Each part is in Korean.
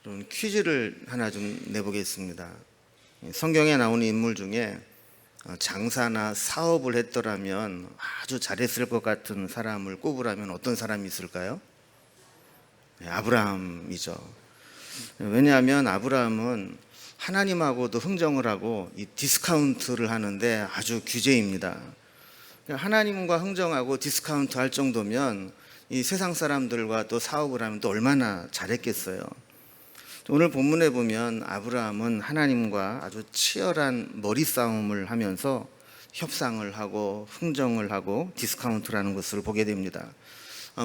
좀 퀴즈를 하나 좀 내보겠습니다. 성경에 나오는 인물 중에 장사나 사업을 했더라면 아주 잘했을 것 같은 사람을 꼽으라면 어떤 사람이 있을까요? 아브라함이죠. 왜냐하면 아브라함은 하나님하고도 흥정을 하고 이 디스카운트를 하는데 아주 규제입니다. 하나님과 흥정하고 디스카운트 할 정도면 이 세상 사람들과 또 사업을 하면 또 얼마나 잘했겠어요. 오늘 본문에 보면 아브라함은 하나님과 아주 치열한 머리싸움을 하면서 협상을 하고 흥정을 하고 디스카운트를 하는 것을 보게 됩니다.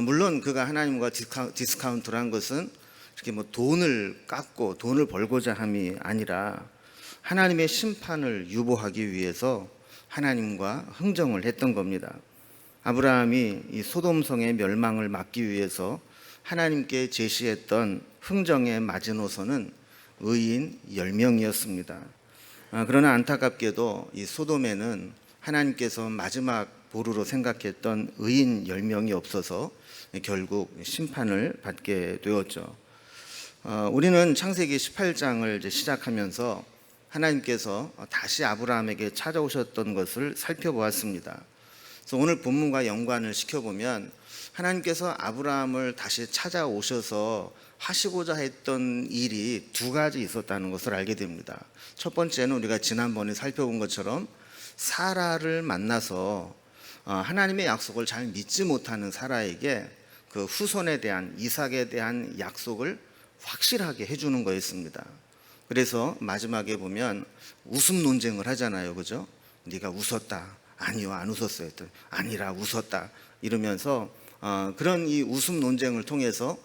물론 그가 하나님과 디스카운트를 한 것은 이렇게 뭐 돈을 깎고 돈을 벌고자 함이 아니라 하나님의 심판을 유보하기 위해서 하나님과 흥정을 했던 겁니다. 아브라함이 이 소돔성의 멸망을 막기 위해서 하나님께 제시했던 흥정의 마지노선은 의인 10명이었습니다. 그러나 안타깝게도 이 소돔에는 하나님께서 마지막 보루로 생각했던 의인 10명이 없어서 결국 심판을 받게 되었죠. 우리는 창세기 18장을 이제 시작하면서 하나님께서 다시 아브라함에게 찾아오셨던 것을 살펴보았습니다. 그래서 오늘 본문과 연관을 시켜보면 하나님께서 아브라함을 다시 찾아오셔서 하시고자 했던 일이 두 가지 있었다는 것을 알게 됩니다. 첫 번째는 우리가 지난번에 살펴본 것처럼 사라를 만나서 하나님의 약속을 잘 믿지 못하는 사라에게 그 후손에 대한 이삭에 대한 약속을 확실하게 해주는 거였습니다. 그래서 마지막에 보면 웃음 논쟁을 하잖아요, 그죠? 네가 웃었다. 아니요, 안 웃었어요. 아니라 웃었다. 이러면서 그런 이 웃음 논쟁을 통해서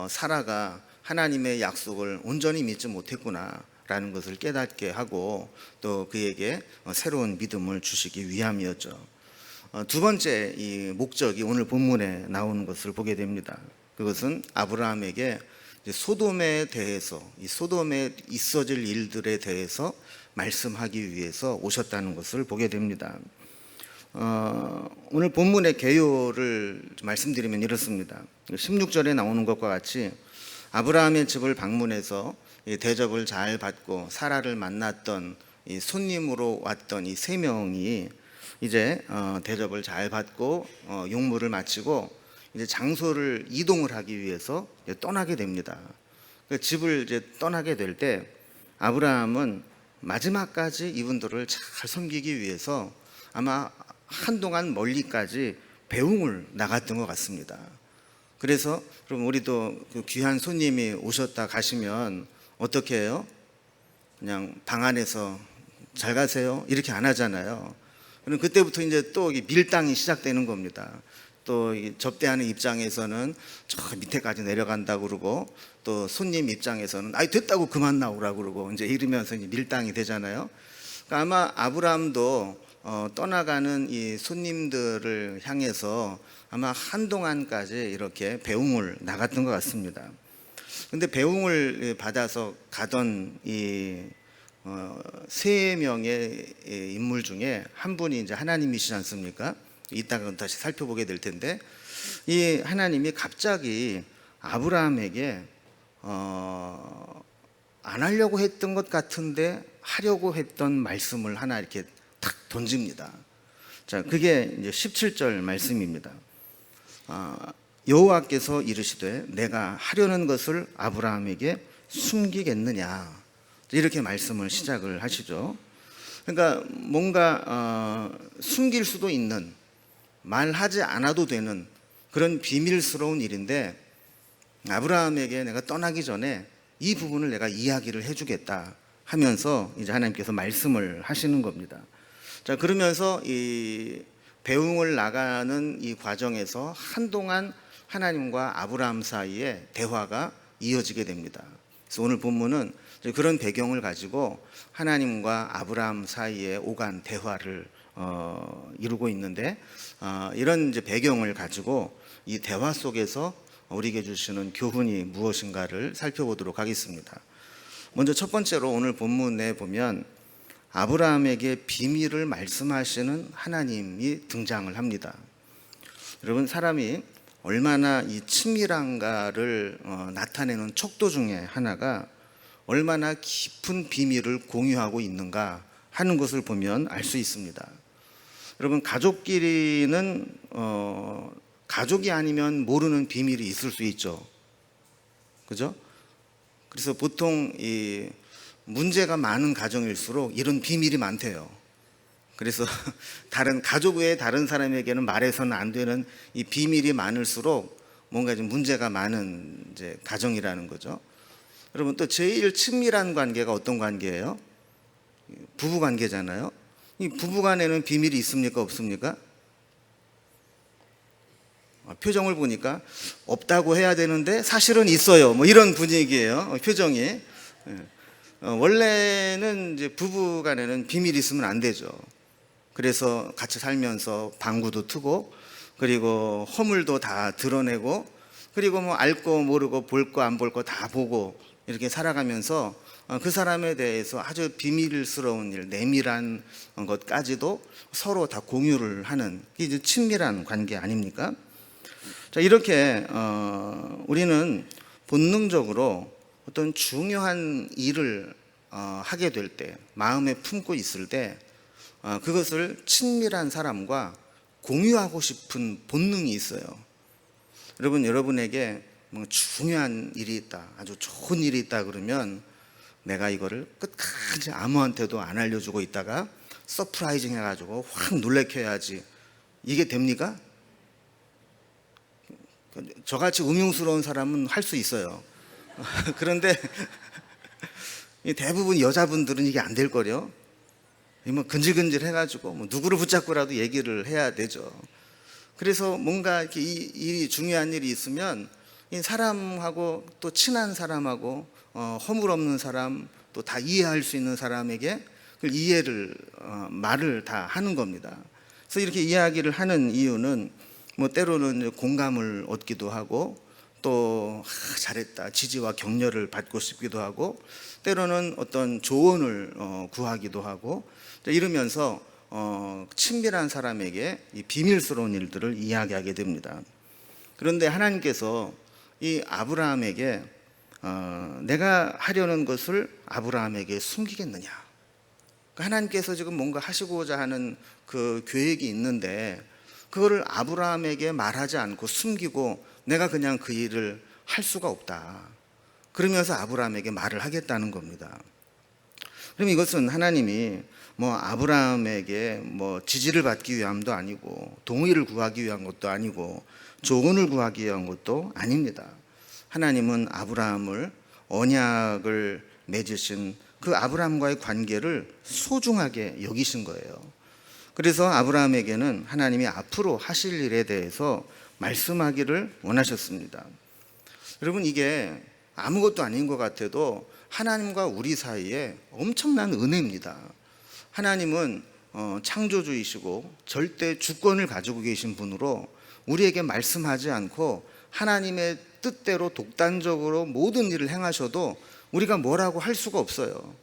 사라가 하나님의 약속을 온전히 믿지 못했구나라는 것을 깨닫게 하고 또 그에게 새로운 믿음을 주시기 위함이었죠. 두 번째 이 목적이 오늘 본문에 나오는 것을 보게 됩니다. 그것은 아브라함에게 소돔에 대해서 이 소돔에 있어질 일들에 대해서 말씀하기 위해서 오셨다는 것을 보게 됩니다. 오늘 본문의 개요를 말씀드리면 이렇습니다. 16절에 나오는 것과 같이 아브라함의 집을 방문해서 대접을 잘 받고 사라를 만났던 이 손님으로 왔던 이 세 명이 이제 대접을 잘 받고 용무를 마치고 이제 장소를 이동을 하기 위해서 떠나게 됩니다. 집을 이제 떠나게 될 때 아브라함은 마지막까지 이분들을 잘 섬기기 위해서 아마 한동안 멀리까지 배웅을 나갔던 것 같습니다. 그래서 그럼 우리도 그 귀한 손님이 오셨다 가시면 어떻게 해요? 그냥 방 안에서 잘 가세요 이렇게 안 하잖아요. 그럼 그때부터 이제 또 밀당이 시작되는 겁니다. 또 접대하는 입장에서는 저 밑에까지 내려간다고 그러고 또 손님 입장에서는 아이 됐다고 그만 나오라고 그러고 이제 이러면서 이제 밀당이 되잖아요. 그러니까 아마 아브라함도 떠나가는 이 손님들을 향해서 아마 한동안까지 이렇게 배웅을 나갔던 것 같습니다. 근데 배웅을 받아서 가던 이 세 명의 인물 중에 한 분이 이제 하나님이시지 않습니까? 이따가 다시 살펴보게 될 텐데 이 하나님이 갑자기 아브라함에게 안 하려고 했던 것 같은데 하려고 했던 말씀을 하나 이렇게 탁 던집니다. 자, 그게 이제 17절 말씀입니다. 여호와께서 이르시되 내가 하려는 것을 아브라함에게 숨기겠느냐 이렇게 말씀을 시작을 하시죠. 그러니까 뭔가 숨길 수도 있는 말하지 않아도 되는 그런 비밀스러운 일인데 아브라함에게 내가 떠나기 전에 이 부분을 내가 이야기를 해주겠다 하면서 이제 하나님께서 말씀을 하시는 겁니다. 자, 그러면서 이 배웅을 나가는 이 과정에서 한동안 하나님과 아브라함 사이에 대화가 이어지게 됩니다. 그래서 오늘 본문은 그런 배경을 가지고 하나님과 아브라함 사이에 오간 대화를 이루고 있는데 이런 이제 배경을 가지고 이 대화 속에서 우리에게 주시는 교훈이 무엇인가를 살펴보도록 하겠습니다. 먼저 첫 번째로 오늘 본문에 보면 아브라함에게 비밀을 말씀하시는 하나님이 등장을 합니다. 여러분 사람이 얼마나 이 친밀한가를 나타내는 척도 중에 하나가 얼마나 깊은 비밀을 공유하고 있는가 하는 것을 보면 알 수 있습니다. 여러분, 가족끼리는 가족이 아니면 모르는 비밀이 있을 수 있죠. 그죠? 그래서 보통 이 문제가 많은 가정일수록 이런 비밀이 많대요. 그래서 다른 가족 외에 다른 사람에게는 말해서는 안 되는 이 비밀이 많을수록 뭔가 좀 문제가 많은 이제 가정이라는 거죠. 여러분, 또 제일 친밀한 관계가 어떤 관계예요? 부부 관계잖아요. 이 부부 간에는 비밀이 있습니까, 없습니까? 표정을 보니까 없다고 해야 되는데 사실은 있어요. 뭐 이런 분위기예요. 표정이. 원래는 이제 부부 간에는 비밀이 있으면 안 되죠. 그래서 같이 살면서 방구도 트고, 그리고 허물도 다 드러내고, 그리고 뭐 알 거 모르고 볼 거 안 볼 거 다 보고 이렇게 살아가면서 그 사람에 대해서 아주 비밀스러운 일, 내밀한 것까지도 서로 다 공유를 하는, 이게 이제 친밀한 관계 아닙니까? 자, 이렇게 우리는 본능적으로 어떤 중요한 일을 하게 될 때, 마음에 품고 있을 때 그것을 친밀한 사람과 공유하고 싶은 본능이 있어요. 여러분, 여러분에게 뭐 중요한 일이 있다, 아주 좋은 일이 있다 그러면 내가 이거를 끝까지 아무한테도 안 알려주고 있다가 서프라이징 해가지고 확 놀래켜야지, 이게 됩니까? 저같이 음흉스러운 사람은 할 수 있어요. 그런데 대부분 여자분들은 이게 안 될 거요. 뭐 근질근질 해가지고 뭐 누구를 붙잡고라도 얘기를 해야 되죠. 그래서 뭔가 이렇게 이 중요한 일이 있으면 이 사람하고, 또 친한 사람하고, 허물 없는 사람, 또 다 이해할 수 있는 사람에게 그 이해를 말을 다 하는 겁니다. 그래서 이렇게 이야기를 하는 이유는 뭐 때로는 공감을 얻기도 하고, 또 잘했다, 지지와 격려를 받고 싶기도 하고, 때로는 어떤 조언을 구하기도 하고, 이러면서 친밀한 사람에게 이 비밀스러운 일들을 이야기하게 됩니다. 그런데 하나님께서 이 아브라함에게 내가 하려는 것을 아브라함에게 숨기겠느냐? 하나님께서 지금 뭔가 하시고자 하는 그 계획이 있는데 그거를 아브라함에게 말하지 않고 숨기고 내가 그냥 그 일을 할 수가 없다. 그러면서 아브라함에게 말을 하겠다는 겁니다. 그럼 이것은 하나님이 뭐 아브라함에게 뭐 지지를 받기 위함도 아니고, 동의를 구하기 위한 것도 아니고, 조언을 구하기 위한 것도 아닙니다. 하나님은 아브라함을, 언약을 맺으신 그 아브라함과의 관계를 소중하게 여기신 거예요. 그래서 아브라함에게는 하나님이 앞으로 하실 일에 대해서 말씀하기를 원하셨습니다. 여러분, 이게 아무것도 아닌 것 같아도 하나님과 우리 사이에 엄청난 은혜입니다. 하나님은 창조주이시고 절대 주권을 가지고 계신 분으로 우리에게 말씀하지 않고 하나님의 뜻대로 독단적으로 모든 일을 행하셔도 우리가 뭐라고 할 수가 없어요.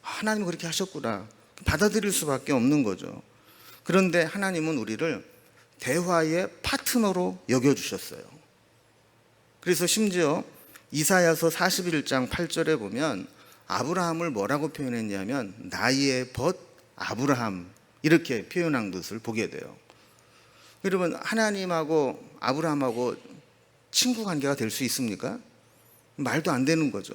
하나님은 그렇게 하셨구나, 받아들일 수밖에 없는 거죠. 그런데 하나님은 우리를 대화의 파트너로 여겨주셨어요. 그래서 심지어 이사야서 41장 8절에 보면 아브라함을 뭐라고 표현했냐면 나의 벗 아브라함, 이렇게 표현한 것을 보게 돼요. 여러분, 하나님하고 아브라함하고 친구 관계가 될 수 있습니까? 말도 안 되는 거죠.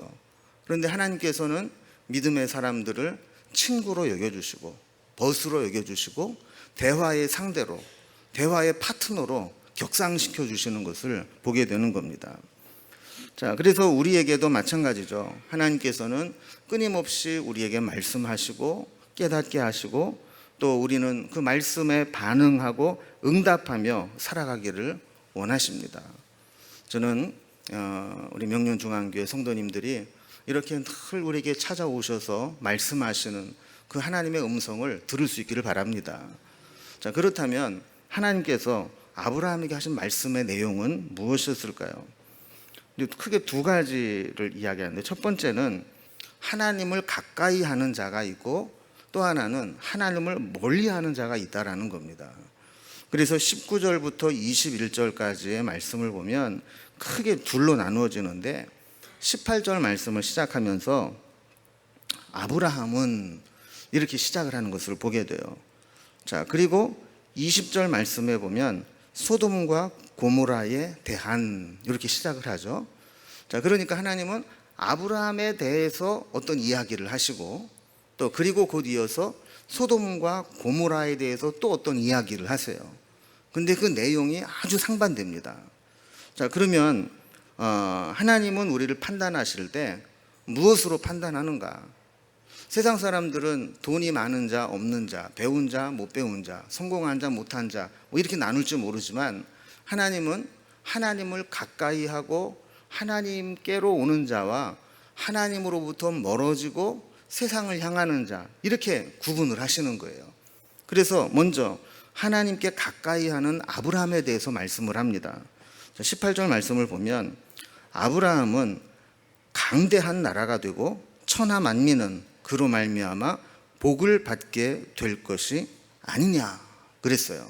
그런데 하나님께서는 믿음의 사람들을 친구로 여겨주시고, 벗으로 여겨주시고, 대화의 상대로, 대화의 파트너로 격상시켜 주시는 것을 보게 되는 겁니다. 자, 그래서 우리에게도 마찬가지죠. 하나님께서는 끊임없이 우리에게 말씀하시고 깨닫게 하시고, 또 우리는 그 말씀에 반응하고 응답하며 살아가기를 원하십니다. 저는 우리 명륜중앙교회 성도님들이 이렇게 늘 우리에게 찾아오셔서 말씀하시는 그 하나님의 음성을 들을 수 있기를 바랍니다. 자, 그렇다면 하나님께서 아브라함에게 하신 말씀의 내용은 무엇이었을까요? 크게 두 가지를 이야기하는데, 첫 번째는 하나님을 가까이 하는 자가 있고, 또 하나는 하나님을 멀리 하는 자가 있다라는 겁니다. 그래서 19절부터 21절까지의 말씀을 보면 크게 둘로 나누어지는데 18절 말씀을 시작하면서 아브라함은 이렇게 시작을 하는 것을 보게 돼요. 자, 그리고 20절 말씀에 보면 소돔과 고모라에 대한 이렇게 시작을 하죠. 자, 그러니까 하나님은 아브라함에 대해서 어떤 이야기를 하시고 또 그리고 곧 이어서 소돔과 고모라에 대해서 또 어떤 이야기를 하세요. 근데 그 내용이 아주 상반됩니다. 자, 그러면 하나님은 우리를 판단하실 때 무엇으로 판단하는가? 세상 사람들은 돈이 많은 자, 없는 자, 배운 자, 못 배운 자, 성공한 자, 못한 자, 뭐 이렇게 나눌 줄 모르지만 하나님은 하나님을 가까이 하고 하나님께로 오는 자와 하나님으로부터 멀어지고 세상을 향하는 자, 이렇게 구분을 하시는 거예요. 그래서 먼저 하나님께 가까이 하는 아브라함에 대해서 말씀을 합니다. 18절 말씀을 보면 아브라함은 강대한 나라가 되고 천하 만민은 그로 말미암아 복을 받게 될 것이 아니냐 그랬어요.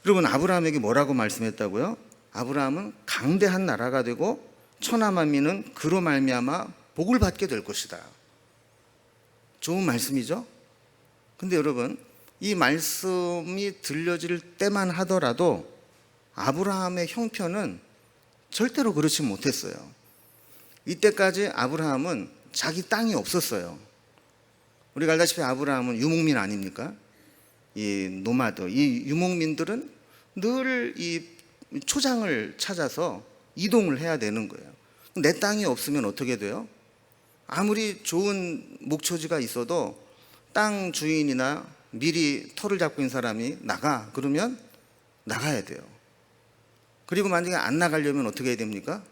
여러분, 아브라함에게 뭐라고 말씀했다고요? 아브라함은 강대한 나라가 되고 천하 만민은 그로 말미암아 복을 받게 될 것이다. 좋은 말씀이죠? 근데 여러분, 이 말씀이 들려질 때만 하더라도 아브라함의 형편은 절대로 그렇지 못했어요. 이때까지 아브라함은 자기 땅이 없었어요. 우리가 알다시피 아브라함은 유목민 아닙니까? 이 노마드, 이 유목민들은 늘 이 초장을 찾아서 이동을 해야 되는 거예요. 내 땅이 없으면 어떻게 돼요? 아무리 좋은 목초지가 있어도 땅 주인이나 미리 터를 잡고 있는 사람이 나가 그러면 나가야 돼요. 그리고 만약에 안 나가려면 어떻게 해야 됩니까?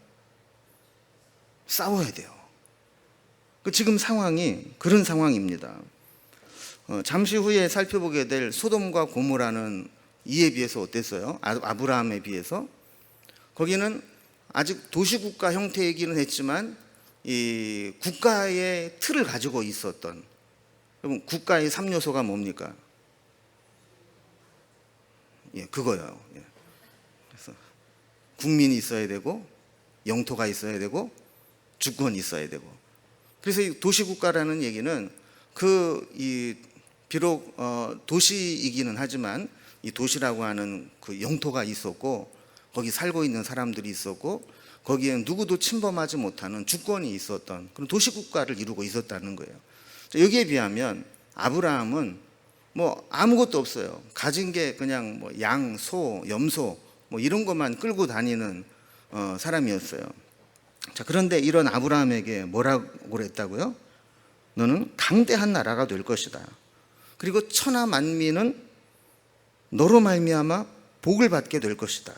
싸워야 돼요. 지금 상황이 그런 상황입니다. 잠시 후에 살펴보게 될 소돔과 고모라는 이에 비해서 어땠어요? 아브라함에 비해서 거기는 아직 도시국가 형태이기는 했지만 이 국가의 틀을 가지고 있었던, 여러분 국가의 3요소가 뭡니까? 예, 그거예요. 예. 그래서 국민이 있어야 되고 영토가 있어야 되고 주권이 있어야 되고. 그래서 이 도시국가라는 얘기는 비록 도시이기는 하지만 이 도시라고 하는 그 영토가 있었고 거기 살고 있는 사람들이 있었고 거기에 누구도 침범하지 못하는 주권이 있었던 그런 도시국가를 이루고 있었다는 거예요. 여기에 비하면 아브라함은 뭐 아무것도 없어요. 가진 게 그냥 뭐 양, 소, 염소 뭐 이런 것만 끌고 다니는 사람이었어요. 자, 그런데 이런 아브라함에게 뭐라고 그랬다고요? 너는 강대한 나라가 될 것이다. 그리고 천하 만민은 너로 말미암아 복을 받게 될 것이다.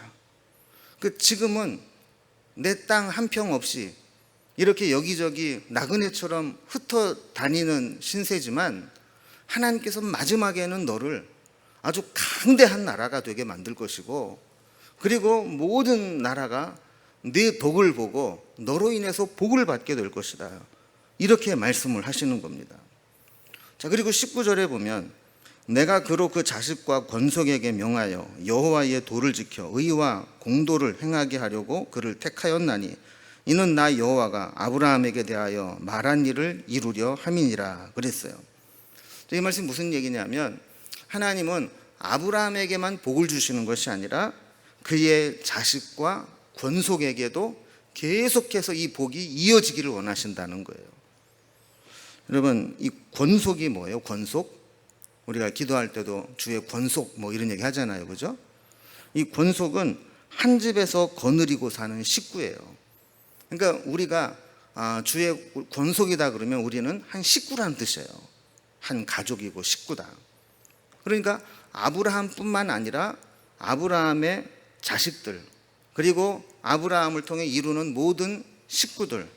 지금은 내 땅 한 평 없이 이렇게 여기저기 나그네처럼 흩어 다니는 신세지만 하나님께서 마지막에는 너를 아주 강대한 나라가 되게 만들 것이고 그리고 모든 나라가 네 덕을 보고 너로 인해서 복을 받게 될 것이다. 이렇게 말씀을 하시는 겁니다. 자, 그리고 19절에 보면 내가 그로 그 자식과 권속에게 명하여 여호와의 도를 지켜 의와 공도를 행하게 하려고 그를 택하였나니 이는 나 여호와가 아브라함에게 대하여 말한 일을 이루려 함이니라 그랬어요. 이 말씀이 무슨 얘기냐면 하나님은 아브라함에게만 복을 주시는 것이 아니라 그의 자식과 권속에게도 계속해서 이 복이 이어지기를 원하신다는 거예요. 여러분, 이 권속이 뭐예요? 권속? 우리가 기도할 때도 주의 권속 뭐 이런 얘기 하잖아요, 그죠? 이 권속은 한 집에서 거느리고 사는 식구예요. 그러니까 우리가 주의 권속이다 그러면 우리는 한 식구라는 뜻이에요. 한 가족이고 식구다. 그러니까 아브라함뿐만 아니라 아브라함의 자식들 그리고 아브라함을 통해 이루는 모든 식구들,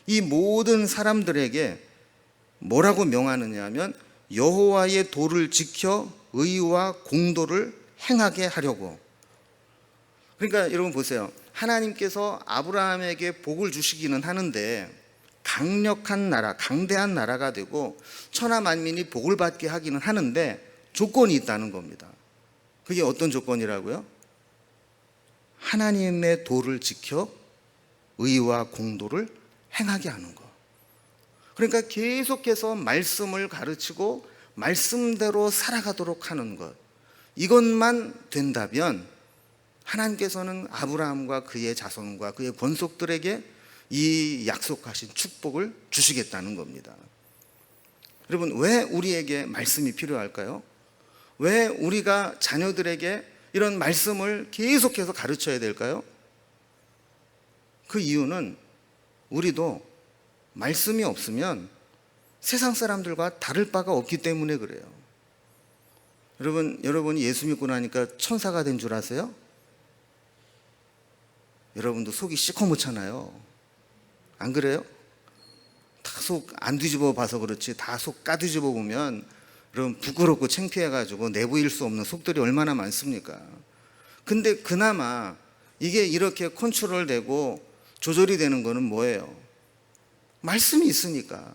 이 모든 사람들에게 뭐라고 명하느냐 하면 여호와의 도를 지켜 의와 공도를 행하게 하려고. 그러니까 여러분 보세요. 하나님께서 아브라함에게 복을 주시기는 하는데 강력한 나라, 강대한 나라가 되고 천하 만민이 복을 받게 하기는 하는데 조건이 있다는 겁니다. 그게 어떤 조건이라고요? 하나님의 도를 지켜 의와 공도를 행하게 하는 것. 그러니까 계속해서 말씀을 가르치고 말씀대로 살아가도록 하는 것. 이것만 된다면 하나님께서는 아브라함과 그의 자손과 그의 권속들에게 이 약속하신 축복을 주시겠다는 겁니다. 여러분, 왜 우리에게 말씀이 필요할까요? 왜 우리가 자녀들에게 이런 말씀을 계속해서 가르쳐야 될까요? 그 이유는 우리도 말씀이 없으면 세상 사람들과 다를 바가 없기 때문에 그래요. 여러분이 예수 믿고 나니까 천사가 된 줄 아세요? 여러분도 속이 시커멓잖아요. 안 그래요? 다 속 안 뒤집어 봐서 그렇지, 다 속 까뒤집어 보면 여러분 부끄럽고 창피해가지고 내보일 수 없는 속들이 얼마나 많습니까? 근데 그나마 이게 이렇게 컨트롤되고 조절이 되는 거는 뭐예요? 말씀이 있으니까.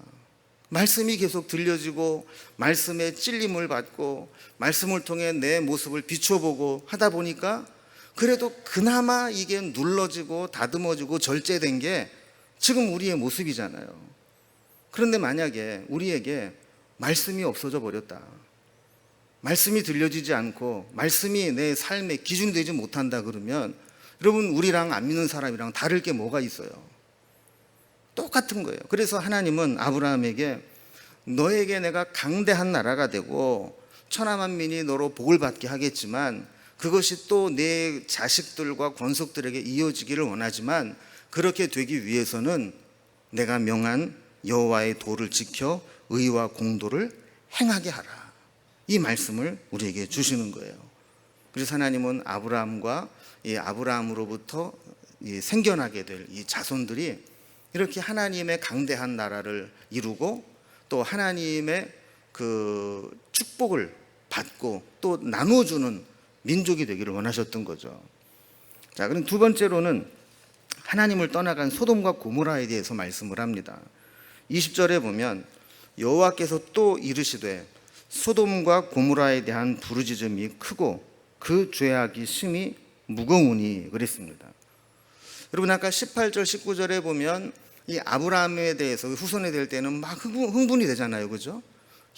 말씀이 계속 들려지고 말씀에 찔림을 받고 말씀을 통해 내 모습을 비춰보고 하다 보니까 그래도 그나마 이게 눌러지고 다듬어지고 절제된 게 지금 우리의 모습이잖아요. 그런데 만약에 우리에게 말씀이 없어져 버렸다, 말씀이 들려지지 않고 말씀이 내 삶의 기준되지 못한다 그러면 여러분, 우리랑 안 믿는 사람이랑 다를 게 뭐가 있어요? 똑같은 거예요. 그래서 하나님은 아브라함에게 너에게 내가 강대한 나라가 되고 천하만민이 너로 복을 받게 하겠지만 그것이 또 내 자식들과 권속들에게 이어지기를 원하지만 그렇게 되기 위해서는 내가 명한 여호와의 도를 지켜 의와 공도를 행하게 하라. 이 말씀을 우리에게 주시는 거예요. 그래서 하나님은 아브라함과 이 아브라함으로부터 생겨나게 될 이 자손들이 이렇게 하나님의 강대한 나라를 이루고 또 하나님의 그 축복을 받고 또 나눠주는 민족이 되기를 원하셨던 거죠. 자, 그럼 두 번째로는 하나님을 떠나간 소돔과 고모라에 대해서 말씀을 합니다. 20절에 보면 여호와께서 또 이르시되 소돔과 고모라에 대한 부르짖음이 크고 그 죄악이 심히 무거우니 그랬습니다. 여러분, 아까 18절 19절에 보면 이 아브라함에 대해서 후손이 될 때는 막 흥분이 되잖아요. 그죠?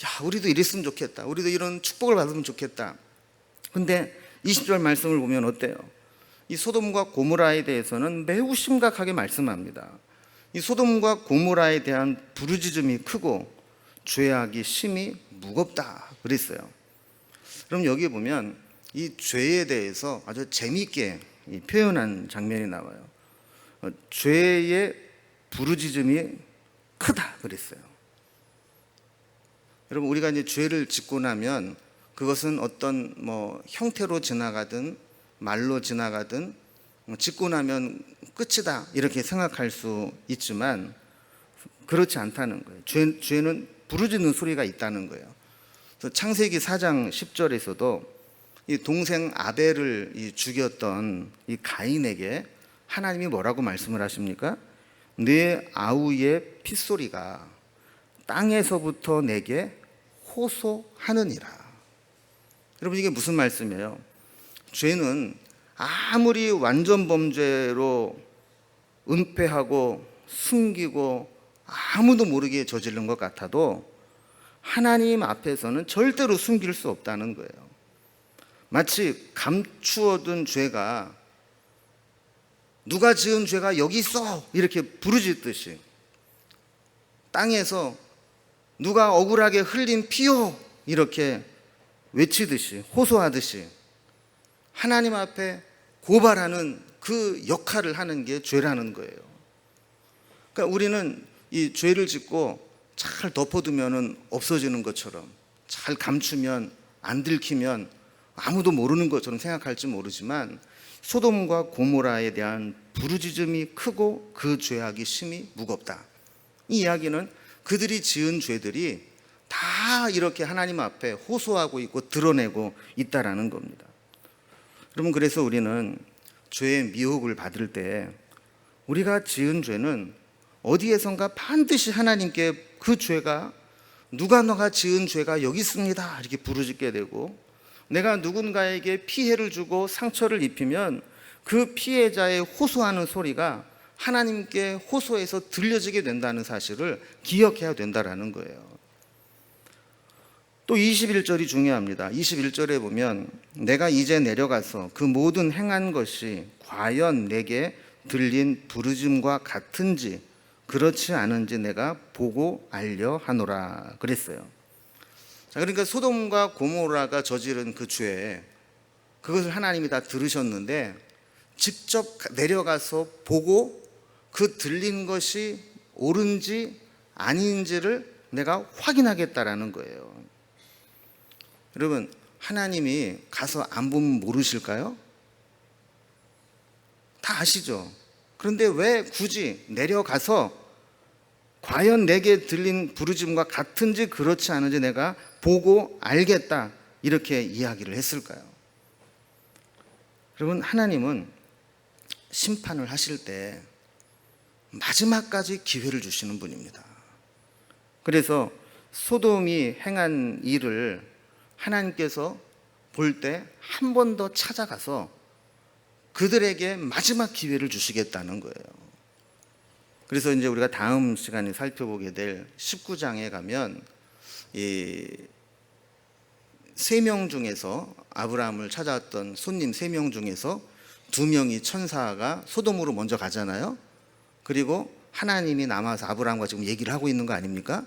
야, 우리도 이랬으면 좋겠다, 우리도 이런 축복을 받으면 좋겠다. 근데 20절 말씀을 보면 어때요? 이 소돔과 고모라에 대해서는 매우 심각하게 말씀합니다. 이 소돔과 고모라에 대한 부르짖음이 크고 죄악이 심히 무겁다 그랬어요. 그럼 여기 보면 이 죄에 대해서 아주 재미있게 표현한 장면이 나와요. 죄의 부르짖음이 크다 그랬어요. 여러분, 우리가 이제 죄를 짓고 나면 그것은 어떤 형태로 지나가든 말로 지나가든 짓고 나면 끝이다 이렇게 생각할 수 있지만 그렇지 않다는 거예요. 죄는 부르짖는 소리가 있다는 거예요. 그래서 창세기 4장 10절에서도 이 동생 아벨을 죽였던 이 가인에게 하나님이 뭐라고 말씀을 하십니까? 내 아우의 핏소리가 땅에서부터 내게 호소하느니라. 여러분, 이게 무슨 말씀이에요? 죄는 아무리 완전 범죄로 은폐하고 숨기고 아무도 모르게 저지른 것 같아도 하나님 앞에서는 절대로 숨길 수 없다는 거예요. 마치 감추어둔 죄가, 누가 지은 죄가 여기 있어 이렇게 부르짖듯이, 땅에서 누가 억울하게 흘린 피요 이렇게 외치듯이 호소하듯이 하나님 앞에 고발하는 그 역할을 하는 게 죄라는 거예요. 그러니까 우리는 이 죄를 짓고 잘 덮어두면 없어지는 것처럼, 잘 감추면 안 들키면 아무도 모르는 것처럼 생각할지 모르지만 소돔과 고모라에 대한 부르짖음이 크고 그 죄악이 심히 무겁다. 이 이야기는 그들이 지은 죄들이 다 이렇게 하나님 앞에 호소하고 있고 드러내고 있다라는 겁니다. 여러분, 그래서 우리는 죄의 미혹을 받을 때 우리가 지은 죄는 어디에선가 반드시 하나님께 그 죄가, 누가 너가 지은 죄가 여기 있습니다 이렇게 부르짖게 되고, 내가 누군가에게 피해를 주고 상처를 입히면 그 피해자의 호소하는 소리가 하나님께 호소해서 들려지게 된다는 사실을 기억해야 된다라는 거예요. 또 21절이 중요합니다. 21절에 보면 내가 이제 내려가서 그 모든 행한 것이 과연 내게 들린 부르짖음과 같은지 그렇지 않은지 내가 보고 알려 하노라 그랬어요. 자, 그러니까 소돔과 고모라가 저지른 그 죄, 그것을 하나님이 다 들으셨는데 직접 내려가서 보고 그 들린 것이 옳은지 아닌지를 내가 확인하겠다라는 거예요. 여러분, 하나님이 가서 안 보면 모르실까요? 다 아시죠? 그런데 왜 굳이 내려가서 과연 내게 들린 부르짖음과 같은지 그렇지 않은지 내가 보고 알겠다 이렇게 이야기를 했을까요? 여러분, 하나님은 심판을 하실 때 마지막까지 기회를 주시는 분입니다. 그래서 소돔이 행한 일을 하나님께서 볼 때 한 번 더 찾아가서 그들에게 마지막 기회를 주시겠다는 거예요. 그래서 이제 우리가 다음 시간에 살펴보게 될 19장에 가면 이 3명 중에서 아브라함을 찾아왔던 손님 3명 중에서 2명이 천사가 소돔으로 먼저 가잖아요. 그리고 하나님이 남아서 아브라함과 지금 얘기를 하고 있는 거 아닙니까?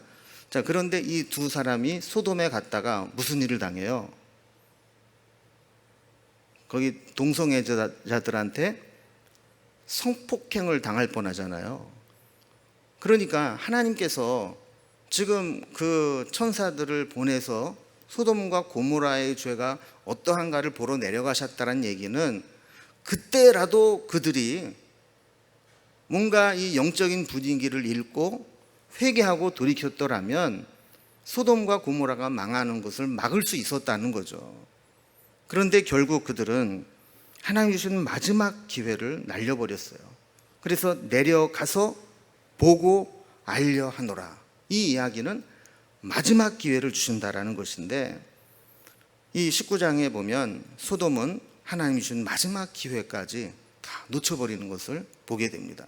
자, 그런데 이 두 사람이 소돔에 갔다가 무슨 일을 당해요? 거기 동성애자들한테 성폭행을 당할 뻔하잖아요. 그러니까 하나님께서 지금 그 천사들을 보내서 소돔과 고모라의 죄가 어떠한가를 보러 내려가셨다는 얘기는 그때라도 그들이 뭔가 이 영적인 분위기를 읽고 회개하고 돌이켰더라면 소돔과 고모라가 망하는 것을 막을 수 있었다는 거죠. 그런데 결국 그들은 하나님 주신 마지막 기회를 날려버렸어요. 그래서 내려가서 보고 알려 하노라. 이 이야기는 마지막 기회를 주신다라는 것인데, 이 19장에 보면 소돔은 하나님이 주신 마지막 기회까지 다 놓쳐버리는 것을 보게 됩니다.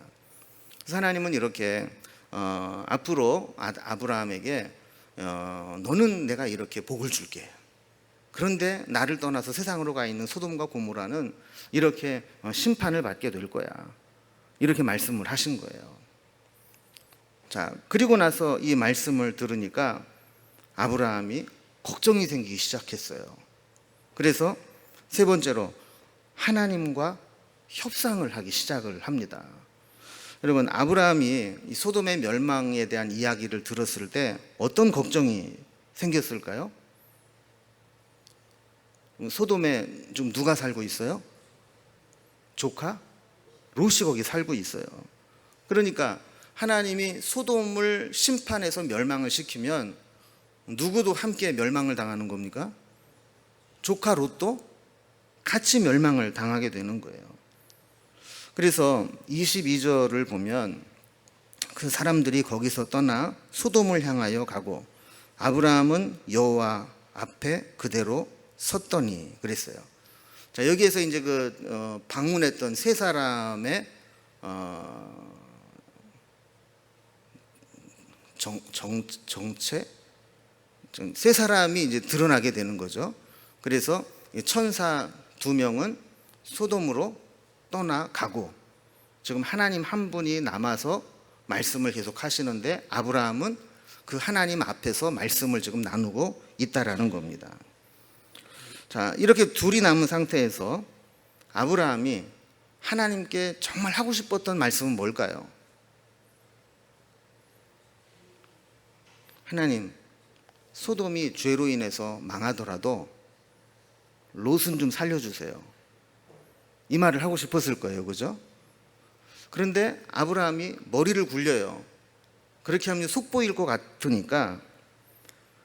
그래서 하나님은 이렇게 앞으로 아브라함에게 너는 내가 이렇게 복을 줄게. 그런데 나를 떠나서 세상으로 가 있는 소돔과 고모라는 이렇게 심판을 받게 될 거야. 이렇게 말씀을 하신 거예요. 자, 그리고 나서 이 말씀을 들으니까 아브라함이 걱정이 생기기 시작했어요. 그래서 세 번째로 하나님과 협상을 하기 시작을 합니다. 여러분, 아브라함이 이 소돔의 멸망에 대한 이야기를 들었을 때 어떤 걱정이 생겼을까요? 소돔에 지금 누가 살고 있어요? 조카? 롯이 거기 살고 있어요. 그러니까 하나님이 소돔을 심판해서 멸망을 시키면 누구도 함께 멸망을 당하는 겁니까? 조카 롯도 같이 멸망을 당하게 되는 거예요. 그래서 22절을 보면 그 사람들이 거기서 떠나 소돔을 향하여 가고 아브라함은 여호와 앞에 그대로 섰더니 그랬어요. 자, 여기에서 이제 방문했던 세 사람의 정체, 세 사람이 이제 드러나게 되는 거죠. 그래서 천사 2명은 소돔으로 떠나가고 지금 하나님 한 분이 남아서 말씀을 계속 하시는데 아브라함은 그 하나님 앞에서 말씀을 지금 나누고 있다라는 겁니다. 자, 이렇게 둘이 남은 상태에서 아브라함이 하나님께 정말 하고 싶었던 말씀은 뭘까요? 하나님, 소돔이 죄로 인해서 망하더라도 롯은 좀 살려주세요. 이 말을 하고 싶었을 거예요. 그죠? 그런데 아브라함이 머리를 굴려요. 그렇게 하면 속보일 것 같으니까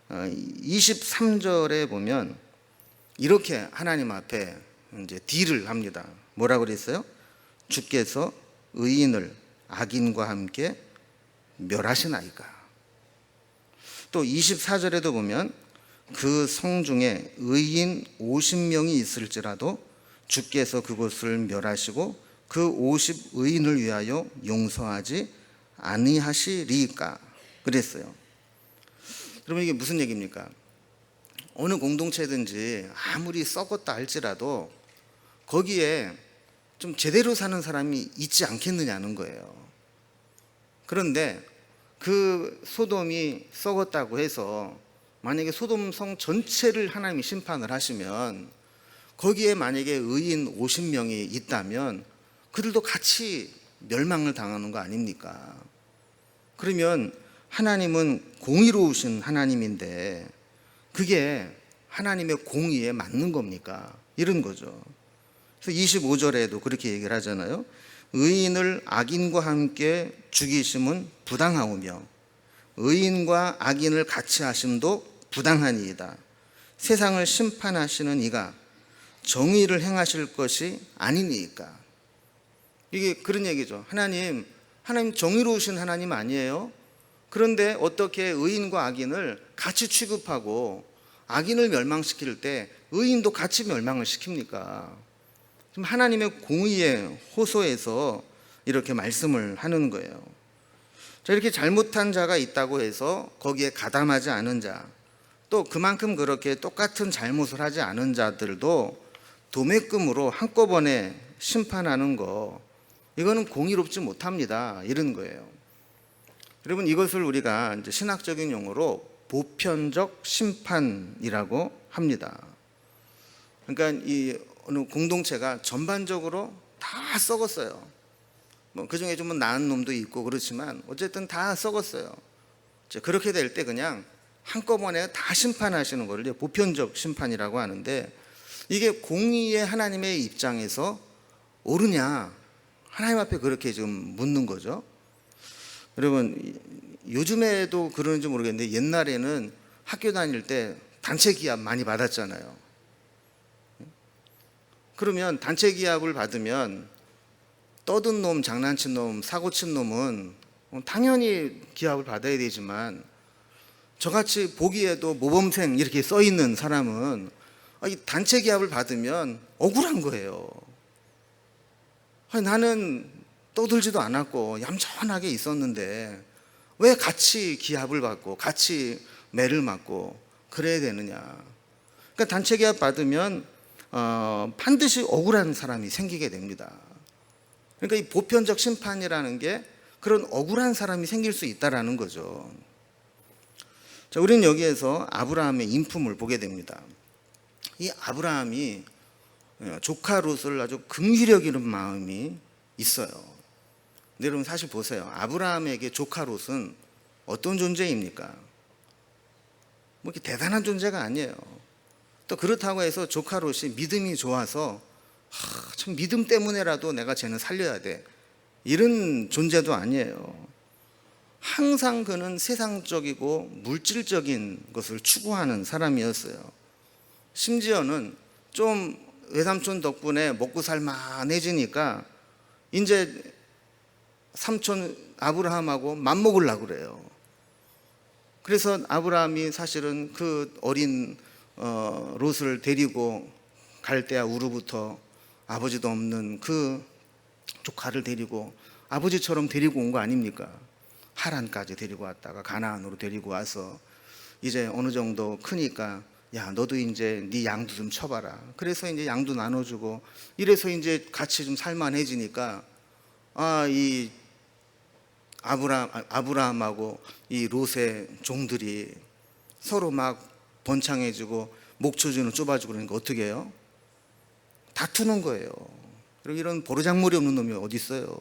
23절에 보면 이렇게 하나님 앞에 이제 딜을 합니다. 뭐라고 그랬어요? 주께서 의인을 악인과 함께 멸하시나이까. 또 24절에도 보면 그 성 중에 의인 50명이 있을지라도 주께서 그곳을 멸하시고 그 50의인을 위하여 용서하지 아니하시리까 그랬어요. 그러면 이게 무슨 얘기입니까? 어느 공동체든지 아무리 썩었다 할지라도 거기에 좀 제대로 사는 사람이 있지 않겠느냐는 거예요. 그런데 그 소돔이 썩었다고 해서 만약에 소돔 성 전체를 하나님이 심판을 하시면 거기에 만약에 의인 50명이 있다면 그들도 같이 멸망을 당하는 거 아닙니까? 그러면 하나님은 공의로우신 하나님인데 그게 하나님의 공의에 맞는 겁니까? 이런 거죠. 그래서 25절에도 그렇게 얘기를 하잖아요. 의인을 악인과 함께 죽이심은 부당하오며 의인과 악인을 같이 하심도 부당하니이다. 세상을 심판하시는 이가 정의를 행하실 것이 아니니까. 이게 그런 얘기죠. 하나님 정의로우신 하나님 아니에요? 그런데 어떻게 의인과 악인을 같이 취급하고 악인을 멸망시킬 때 의인도 같이 멸망을 시킵니까? 지금 하나님의 공의에 호소해서 이렇게 말씀을 하는 거예요. 자, 이렇게 잘못한 자가 있다고 해서 거기에 가담하지 않은 자, 또 그만큼 그렇게 똑같은 잘못을 하지 않은 자들도 도매금으로 한꺼번에 심판하는 거, 이거는 공의롭지 못합니다. 이런 거예요. 여러분, 이것을 우리가 이제 신학적인 용어로 보편적 심판이라고 합니다. 그러니까 이 어느 공동체가 전반적으로 다 썩었어요. 뭐 그 중에 좀 나은 놈도 있고 그렇지만 어쨌든 다 썩었어요. 그렇게 될 때 그냥 한꺼번에 다 심판하시는 것을 보편적 심판이라고 하는데, 이게 공의의 하나님의 입장에서 옳으냐, 하나님 앞에 그렇게 지금 묻는 거죠. 여러분, 요즘에도 그러는지 모르겠는데 옛날에는 학교 다닐 때 단체 기합 많이 받았잖아요. 그러면 단체 기합을 받으면 떠든 놈, 장난친 놈, 사고친 놈은 당연히 기합을 받아야 되지만 저같이 보기에도 모범생 이렇게 써 있는 사람은 이 단체 기합을 받으면 억울한 거예요. 나는 떠들지도 않았고 얌전하게 있었는데 왜 같이 기합을 받고 같이 매를 맞고 그래야 되느냐. 그러니까 단체 기합 받으면 반드시 억울한 사람이 생기게 됩니다. 그러니까 이 보편적 심판이라는 게 그런 억울한 사람이 생길 수 있다라는 거죠. 자, 우리는 여기에서 아브라함의 인품을 보게 됩니다. 이 아브라함이 조카 롯을 아주 긍휼히 여기는 마음이 있어요. 근데 여러분 사실 보세요. 아브라함에게 조카 롯은 어떤 존재입니까? 뭐 이렇게 대단한 존재가 아니에요. 또 그렇다고 해서 조카 롯이 믿음이 좋아서 참 믿음 때문에라도 내가 쟤는 살려야 돼, 이런 존재도 아니에요. 항상 그는 세상적이고 물질적인 것을 추구하는 사람이었어요. 심지어는 좀 외삼촌 덕분에 먹고 살만해지니까 이제 삼촌 아브라함하고 맘먹으려고 그래요. 그래서 아브라함이 사실은 그 어린 롯을 데리고 갈대아 우르부터 아버지도 없는 그 조카를 데리고 아버지처럼 데리고 온 거 아닙니까? 하란까지 데리고 왔다가 가나안으로 데리고 와서 이제 어느 정도 크니까 야, 너도 이제 네 양도 좀 쳐봐라. 그래서 이제 양도 나눠주고 이래서 이제 같이 좀 살만해지니까 이 아브라함하고 이 롯의 종들이 서로 막 번창해지고 목초지는 좁아지고 그러니까 어떻게 해요? 다투는 거예요. 그리고 이런 버르장머리 없는 놈이 어디 있어요?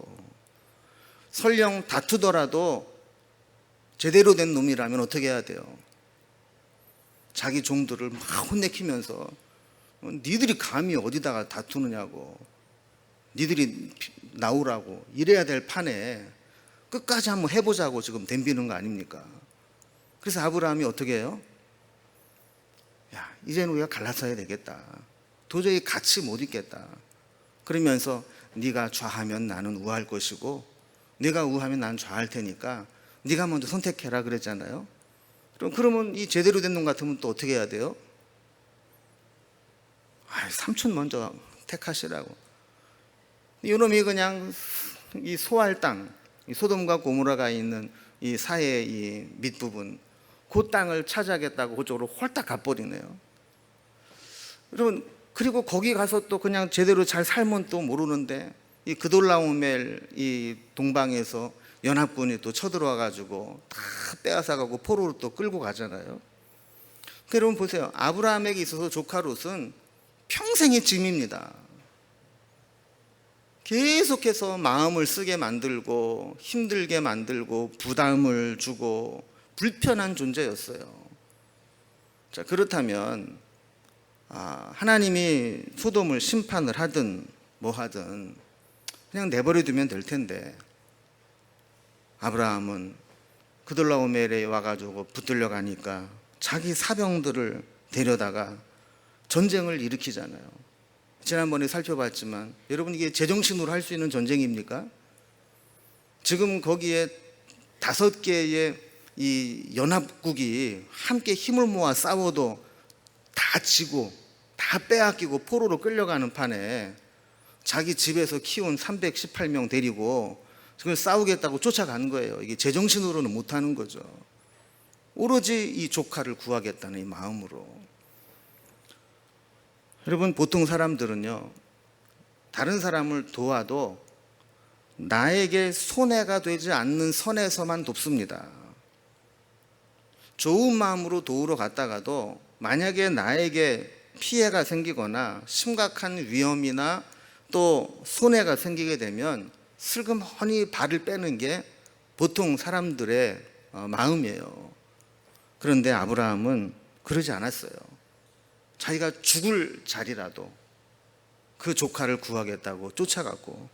설령 다투더라도 제대로 된 놈이라면 어떻게 해야 돼요? 자기 종들을 막 혼내키면서 니들이 감히 어디다가 다투느냐고, 니들이 나오라고, 이래야 될 판에 끝까지 한번 해보자고 지금 덤비는 거 아닙니까? 그래서 아브라함이 어떻게 해요? 야, 이제는 우리가 갈라서야 되겠다. 도저히 같이 못 있겠다. 그러면서 네가 좌하면 나는 우할 것이고 네가 우하면 나는 좌할 테니까 네가 먼저 선택해라 그랬잖아요. 그러면 이 제대로 된 놈 같으면 또 어떻게 해야 돼요? 삼촌 먼저 택하시라고. 이놈이 그냥 이 소할 땅, 이 소돔과 고모라가 있는 이 사해의 이 밑부분, 그 땅을 차지하겠다고 그쪽으로 홀딱 가버리네요. 여러분, 그리고 거기 가서 또 그냥 제대로 잘 살면 또 모르는데 이 그돌라오멜 이 동방에서 연합군이 또 쳐들어와 가지고 다 빼앗아 가고 포로로 또 끌고 가잖아요. 그러니까 여러분 보세요. 아브라함에게 있어서 조카 롯은 평생의 짐입니다. 계속해서 마음을 쓰게 만들고 힘들게 만들고 부담을 주고 불편한 존재였어요. 자, 그렇다면 하나님이 소돔을 심판을 하든 뭐 하든 그냥 내버려 두면 될 텐데, 아브라함은 그돌라오멜에 와가지고 붙들려 가니까 자기 사병들을 데려다가 전쟁을 일으키잖아요. 지난번에 살펴봤지만 여러분, 이게 제정신으로 할 수 있는 전쟁입니까? 지금 거기에 5개의 이 연합국이 함께 힘을 모아 싸워도 다 지고 다 빼앗기고 포로로 끌려가는 판에 자기 집에서 키운 318명 데리고 그걸 싸우겠다고 쫓아간 거예요. 이게 제정신으로는 못하는 거죠. 오로지 이 조카를 구하겠다는 이 마음으로. 여러분, 보통 사람들은요, 다른 사람을 도와도 나에게 손해가 되지 않는 선에서만 돕습니다. 좋은 마음으로 도우러 갔다가도 만약에 나에게 피해가 생기거나 심각한 위험이나 또 손해가 생기게 되면 슬그머니 발을 빼는 게 보통 사람들의 마음이에요. 그런데 아브라함은 그러지 않았어요. 자기가 죽을 자리라도 그 조카를 구하겠다고 쫓아갔고,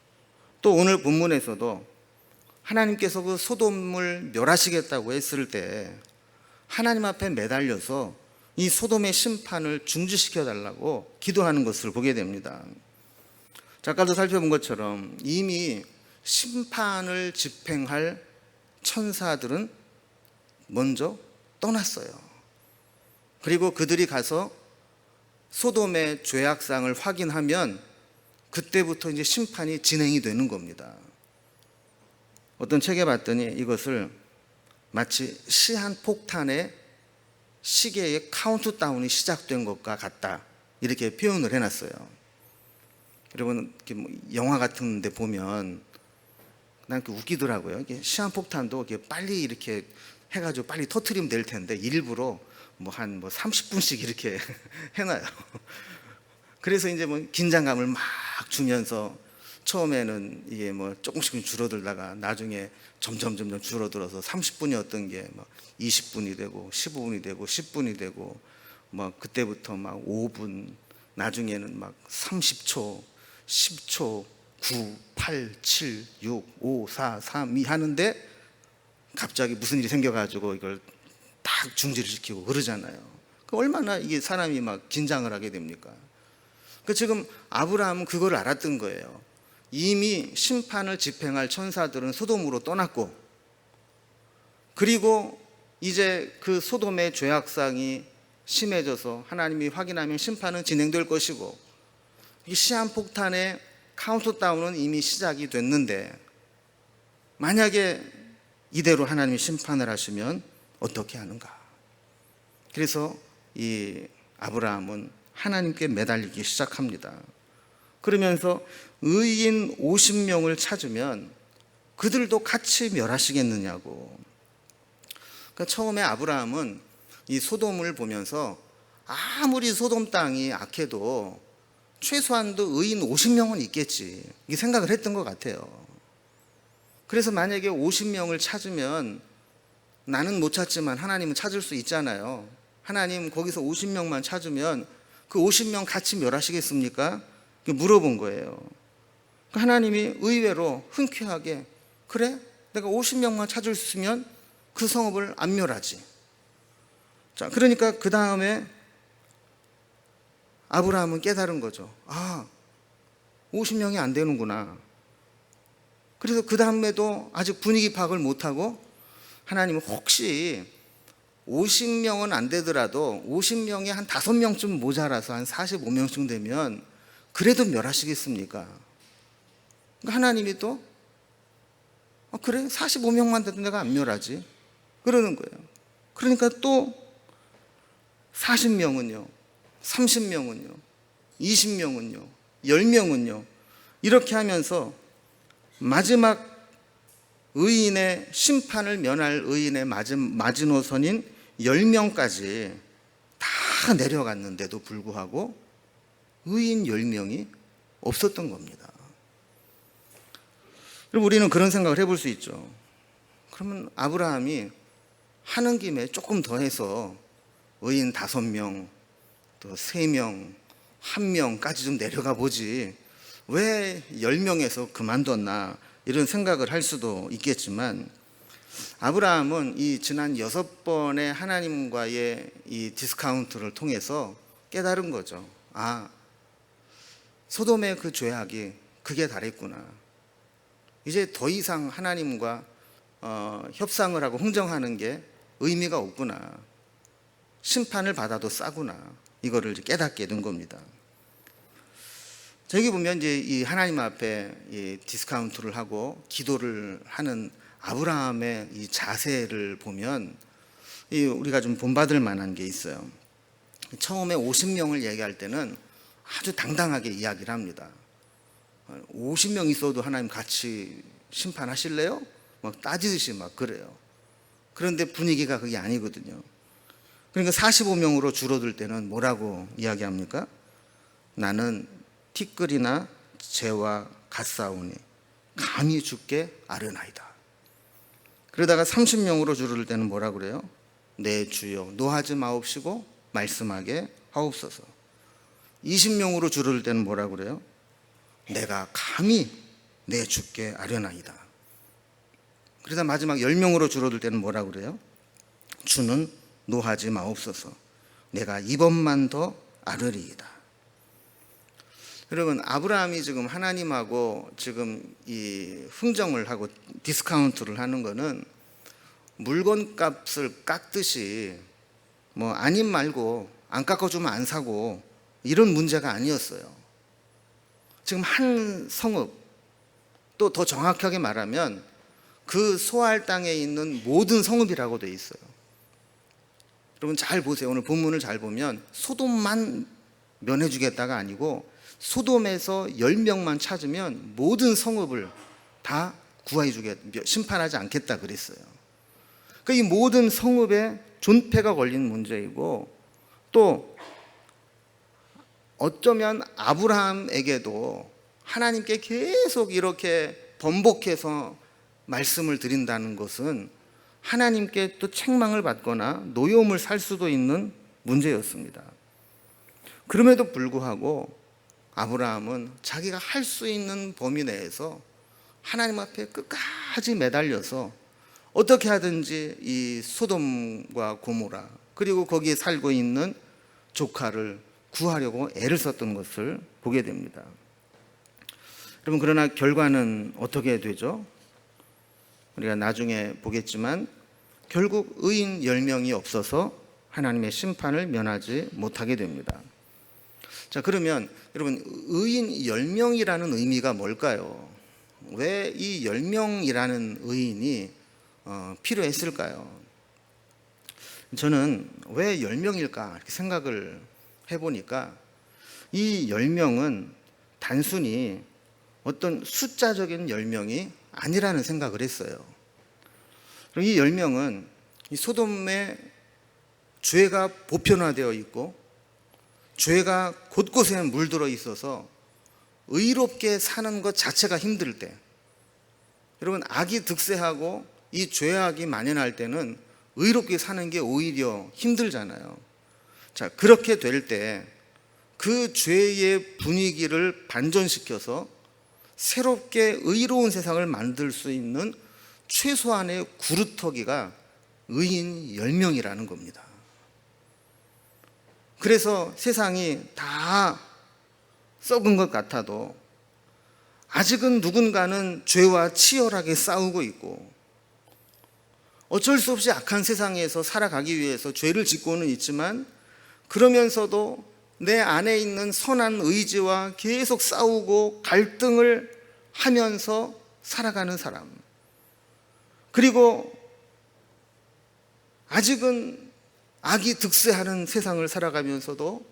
또 오늘 본문에서도 하나님께서 그 소돔을 멸하시겠다고 했을 때 하나님 앞에 매달려서 이 소돔의 심판을 중지시켜 달라고 기도하는 것을 보게 됩니다. 아까도 살펴본 것처럼 이미 심판을 집행할 천사들은 먼저 떠났어요. 그리고 그들이 가서 소돔의 죄악상을 확인하면 그때부터 이제 심판이 진행이 되는 겁니다. 어떤 책에 봤더니 이것을 마치 시한폭탄의 시계의 카운트다운이 시작된 것과 같다, 이렇게 표현을 해놨어요. 여러분, 영화 같은 데 보면 난 웃기더라고요. 시한폭탄도 빨리 이렇게 해가지고 빨리 터트리면 될 텐데 일부러 한 30분씩 이렇게 해놔요. 그래서 이제 긴장감을 막 주면서 처음에는 이게 조금씩 줄어들다가 나중에 점점 줄어들어서 30분이었던 게 20분이 되고 15분이 되고 10분이 되고 그때부터 5분, 나중에는 30초, 10초, 9, 8, 7, 6, 5, 4, 3, 2 하는데 갑자기 무슨 일이 생겨가지고 이걸 딱 중지를 시키고 그러잖아요. 얼마나 이게 사람이 긴장을 하게 됩니까? 지금 아브라함은 그걸 알았던 거예요. 이미 심판을 집행할 천사들은 소돔으로 떠났고, 그리고 이제 그 소돔의 죄악상이 심해져서 하나님이 확인하면 심판은 진행될 것이고, 이 시한폭탄의 카운트다운은 이미 시작이 됐는데 만약에 이대로 하나님이 심판을 하시면 어떻게 하는가? 그래서 이 아브라함은 하나님께 매달리기 시작합니다. 그러면서 의인 50명을 찾으면 그들도 같이 멸하시겠느냐고. 그러니까 처음에 아브라함은 이 소돔을 보면서 아무리 소돔 땅이 악해도 최소한도 의인 50명은 있겠지, 이 생각을 했던 것 같아요. 그래서 만약에 50명을 찾으면 나는 못 찾지만 하나님은 찾을 수 있잖아요. 하나님 거기서 50명만 찾으면 그 50명 같이 멸하시겠습니까? 물어본 거예요. 하나님이 의외로 흔쾌하게, 그래? 내가 50명만 찾을 수 있으면 그 성읍을 안 멸하지. 자, 그러니까 그 다음에 아브라함은 깨달은 거죠. 50명이 안 되는구나. 그래서 그 다음에도 아직 분위기 파악을 못하고 하나님은 혹시 50명은 안 되더라도 50명이 한 5명쯤 모자라서 한 45명쯤 되면 그래도 멸하시겠습니까? 그러니까 하나님이 또 그래 45명만 돼도 내가 안 멸하지 그러는 거예요. 그러니까 또 40명은요, 30명은요, 20명은요, 10명은요 이렇게 하면서 마지막 의인의 심판을 면할 의인의 마지노선인 10명까지 다 내려갔는데도 불구하고 의인 10명이 없었던 겁니다. 그리고 우리는 그런 생각을 해볼 수 있죠. 그러면 아브라함이 하는 김에 조금 더 해서 의인 5명, 또 3명, 1명까지 좀 내려가 보지 왜 10명에서 그만뒀나 이런 생각을 할 수도 있겠지만, 아브라함은 이 지난 6번의 하나님과의 이 디스카운트를 통해서 깨달은 거죠. 소돔의 그 죄악이 극에 달했구나. 이제 더 이상 하나님과 협상을 하고 흥정하는 게 의미가 없구나. 심판을 받아도 싸구나. 이거를 깨닫게 된 겁니다. 여기 보면 이제 이 하나님 앞에 이 디스카운트를 하고 기도를 하는 아브라함의 이 자세를 보면 우리가 좀 본받을 만한 게 있어요. 처음에 50명을 얘기할 때는 아주 당당하게 이야기를 합니다. 50명 있어도 하나님 같이 심판하실래요? 막 따지듯이 막 그래요. 그런데 분위기가 그게 아니거든요. 그러니까 45명으로 줄어들 때는 뭐라고 이야기합니까? 나는 티끌이나 재와 같사오니 감히 주께 아뢰나이다. 그러다가 30명으로 줄어들 때는 뭐라고 그래요? 내 주여 노하지 마옵시고 말씀하게 하옵소서. 20명으로 줄어들 때는 뭐라고 그래요? 내가 감히 내 주께 아뢰나이다. 그러다 마지막 10명으로 줄어들 때는 뭐라고 그래요? 주는 노하지 마옵소서. 내가 이번만 더 아뢰리이다. 여러분, 아브라함이 지금 하나님하고 지금 이 흥정을 하고 디스카운트를 하는 거는 물건값을 깎듯이 뭐 아님 말고 안 깎아주면 안 사고 이런 문제가 아니었어요. 지금 한 성읍, 또 더 정확하게 말하면 그 소알 땅에 있는 모든 성읍이라고 되어 있어요. 여러분 잘 보세요. 오늘 본문을 잘 보면 소돔만 면해주겠다가 아니고 소돔에서 10명만 찾으면 모든 성읍을 다 구해주겠다, 심판하지 않겠다 그랬어요. 그러니까 이 모든 성읍에 존폐가 걸린 문제이고, 또 어쩌면 아브라함에게도 하나님께 계속 이렇게 번복해서 말씀을 드린다는 것은 하나님께 또 책망을 받거나 노여움을 살 수도 있는 문제였습니다. 그럼에도 불구하고 아브라함은 자기가 할 수 있는 범위 내에서 하나님 앞에 끝까지 매달려서 어떻게 하든지 이 소돔과 고모라 그리고 거기에 살고 있는 조카를 구하려고 애를 썼던 것을 보게 됩니다. 여러분, 그러나 결과는 어떻게 되죠? 우리가 나중에 보겠지만 결국 의인 10명이 없어서 하나님의 심판을 면하지 못하게 됩니다. 자, 그러면 여러분, 의인 10명이라는 의미가 뭘까요? 왜 이 10명이라는 의인이 필요했을까요? 저는 왜 10명일까 이렇게 생각을 해보니까 이 10명은 단순히 어떤 숫자적인 10명이 아니라는 생각을 했어요. 이 10명은 이 소돔의 죄가 보편화되어 있고 죄가 곳곳에 물들어 있어서 의롭게 사는 것 자체가 힘들 때, 여러분 악이 득세하고 이 죄악이 만연할 때는 의롭게 사는 게 오히려 힘들잖아요. 자, 그렇게 될 때 그 죄의 분위기를 반전시켜서 새롭게 의로운 세상을 만들 수 있는 최소한의 구루터기가 의인 10명이라는 겁니다. 그래서 세상이 다 썩은 것 같아도 아직은 누군가는 죄와 치열하게 싸우고 있고, 어쩔 수 없이 악한 세상에서 살아가기 위해서 죄를 짓고는 있지만 그러면서도 내 안에 있는 선한 의지와 계속 싸우고 갈등을 하면서 살아가는 사람. 그리고 아직은 악이 득세하는 세상을 살아가면서도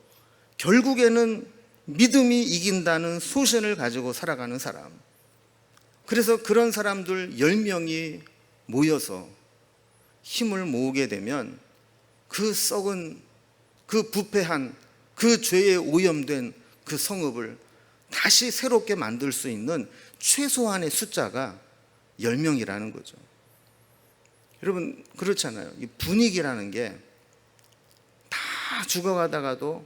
결국에는 믿음이 이긴다는 소신을 가지고 살아가는 사람. 그래서 그런 사람들 10명이 모여서 힘을 모으게 되면 그 썩은, 그 부패한, 그 죄에 오염된 그 성읍을 다시 새롭게 만들 수 있는 최소한의 숫자가 10명이라는 거죠. 여러분, 그렇잖아요. 이 분위기라는 게 다 죽어가다가도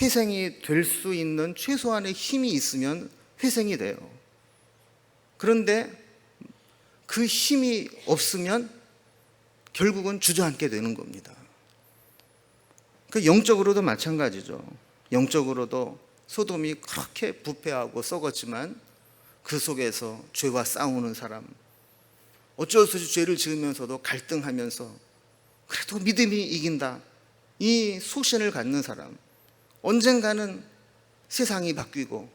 회생이 될 수 있는 최소한의 힘이 있으면 회생이 돼요. 그런데 그 힘이 없으면 결국은 주저앉게 되는 겁니다. 그 영적으로도 마찬가지죠. 영적으로도 소돔이 그렇게 부패하고 썩었지만 그 속에서 죄와 싸우는 사람, 어쩔 수 없이 죄를 지으면서도 갈등하면서 그래도 믿음이 이긴다, 이 소신을 갖는 사람, 언젠가는 세상이 바뀌고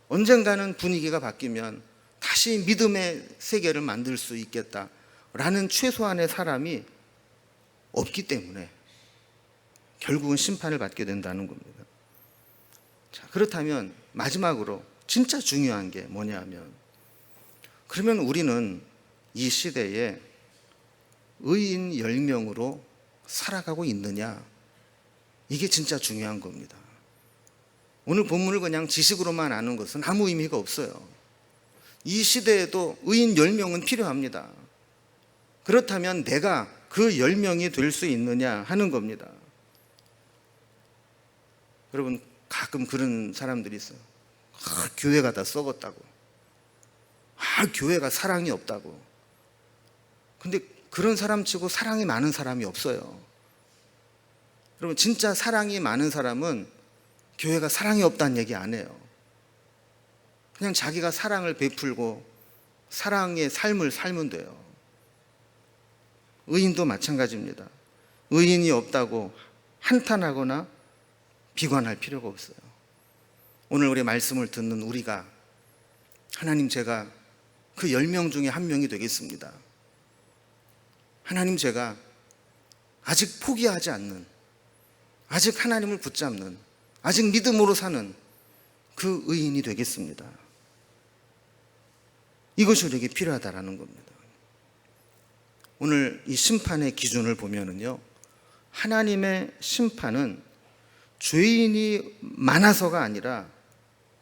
언젠가는 분위기가 바뀌면 다시 믿음의 세계를 만들 수 있겠다라는 최소한의 사람이 없기 때문에 결국은 심판을 받게 된다는 겁니다. 자, 그렇다면 마지막으로 진짜 중요한 게 뭐냐면, 그러면 우리는 이 시대에 의인 10명으로 살아가고 있느냐? 이게 진짜 중요한 겁니다. 오늘 본문을 그냥 지식으로만 아는 것은 아무 의미가 없어요. 이 시대에도 의인 10명은 필요합니다. 그렇다면 내가 그 10명이 될 수 있느냐 하는 겁니다. 여러분, 가끔 그런 사람들이 있어요. 교회가 다 썩었다고, 교회가 사랑이 없다고. 근데 그런 사람 치고 사랑이 많은 사람이 없어요. 여러분, 진짜 사랑이 많은 사람은 교회가 사랑이 없다는 얘기 안 해요. 그냥 자기가 사랑을 베풀고 사랑의 삶을 살면 돼요. 의인도 마찬가지입니다. 의인이 없다고 한탄하거나 비관할 필요가 없어요. 오늘 우리 말씀을 듣는 우리가, 하나님, 제가 그 10명 중에 한 명이 되겠습니다. 하나님, 제가 아직 포기하지 않는, 아직 하나님을 붙잡는, 아직 믿음으로 사는 그 의인이 되겠습니다. 이것이 우리에게 필요하다라는 겁니다. 오늘 이 심판의 기준을 보면은요, 하나님의 심판은 죄인이 많아서가 아니라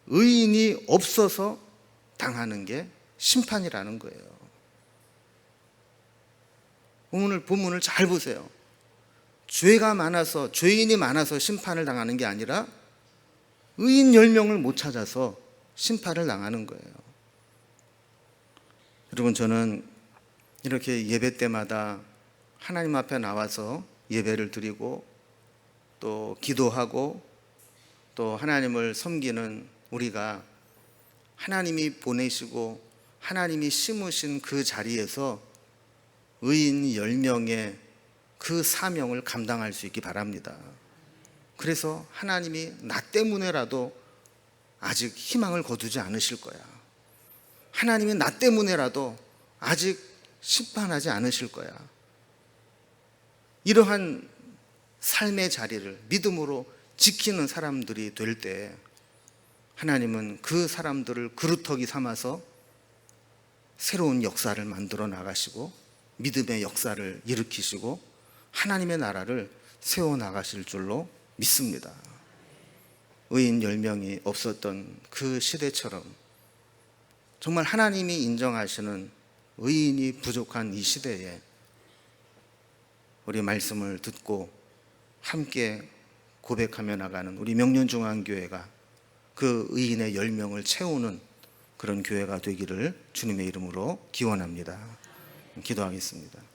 의인이 없어서 당하는 게 심판이라는 거예요. 오늘 본문을 잘 보세요. 죄가 많아서, 죄인이 많아서 심판을 당하는 게 아니라 의인 10명을 못 찾아서 심판을 당하는 거예요. 여러분, 저는 이렇게 예배 때마다 하나님 앞에 나와서 예배를 드리고 또 기도하고 또 하나님을 섬기는 우리가 하나님이 보내시고 하나님이 심으신 그 자리에서 의인 10명의 그 사명을 감당할 수 있기 바랍니다. 그래서 하나님이 나 때문에라도 아직 희망을 거두지 않으실 거야. 하나님이 나 때문에라도 아직 심판하지 않으실 거야. 이러한 삶의 자리를 믿음으로 지키는 사람들이 될 때 하나님은 그 사람들을 그루터기 삼아서 새로운 역사를 만들어 나가시고 믿음의 역사를 일으키시고 하나님의 나라를 세워나가실 줄로 믿습니다. 의인 10명이 없었던 그 시대처럼 정말 하나님이 인정하시는 의인이 부족한 이 시대에 우리 말씀을 듣고 함께 고백하며 나가는 우리 명륜중앙교회가 그 의인의 10명을 채우는 그런 교회가 되기를 주님의 이름으로 기원합니다. 기도하겠습니다.